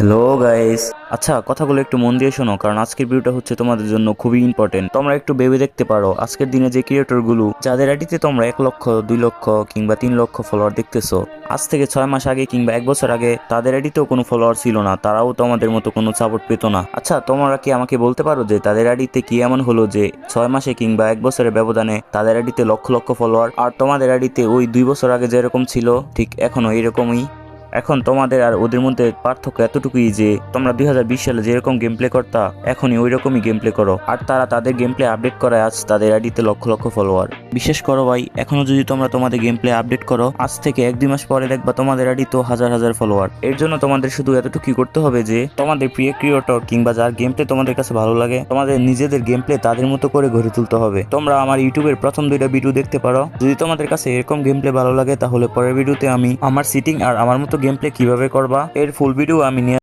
Hello guys. আচ্ছা, কথাগুলো একটু মন দিয়ে শোনো, কারণ আজকের ভিডিওটা হচ্ছে তোমাদের জন্য খুবই ইম্পর্টেন্ট। তোমরা একটু ভেবে দেখতে পারো, আজকের দিনে যে ক্রিয়েটর গুলো যাদের আইডিতে তোমরা 1 লক্ষ 2 লক্ষ কিংবা 3 লক্ষ ফলোয়ার দেখতেছো, আজ থেকে 6 মাস আগে কিংবা 1 বছর আগে তাদের আইডিতেও কোনো ফলোয়ার ছিল না, তারাও তোমাদের মতো কোনো সাপোর্ট পেত না। আচ্ছা, তোমরা কি আমাকে বলতে পারো যে তাদের আইডিতে কি এমন হলো যে 6 মাসে কিংবা 1 বছরের ব্যবধানে তাদের আইডিতে লক্ষ লক্ষ ফলোয়ার, আর তোমাদের আইডিতে ওই 2 বছর আগে যেরকম ছিল ঠিক এখনো এরকমই। এখন তোমাদের আর ওদের মধ্যে পার্থক্য এতটুকুই যে তোমরা 2020 সালে যেরকম গেম প্লে করতা এখনই ওই রকমই গেম প্লে করো, আর তারা তাদের গেম প্লে আপডেট করে আজ তাদের আইডিতে লক্ষ লক্ষ ফলোয়ার। বিশেষ করো ভাই, এখনো যদি তোমরা তোমাদের গেম প্লে আপডেট করো, আজ থেকে 1-2 মাস পরে দেখবা তোমাদের আইডি তো হাজার হাজার ফলোয়ার। এর জন্য তোমাদের শুধু এতটুকুই করতে হবে যে তোমাদের প্রিয় ক্রিয়েটর কিংবা যার গেম প্লে তোমাদের কাছে ভালো লাগে, তোমাদের নিজেদের গেম প্লে তাদের মতো করে গড়ে তুলতে হবে। তোমরা আমার ইউটিউবের প্রথম 2টা ভিডিও দেখতে পারো। যদি তোমাদের কাছে এরকম গেম প্লে ভালো লাগে, তাহলে পরের ভিডিওতে আমি আমার সিটিং আর আমার মতো গেম প্লে কিভাবে করবা এর ফুল ভিডিও আমি নিয়ে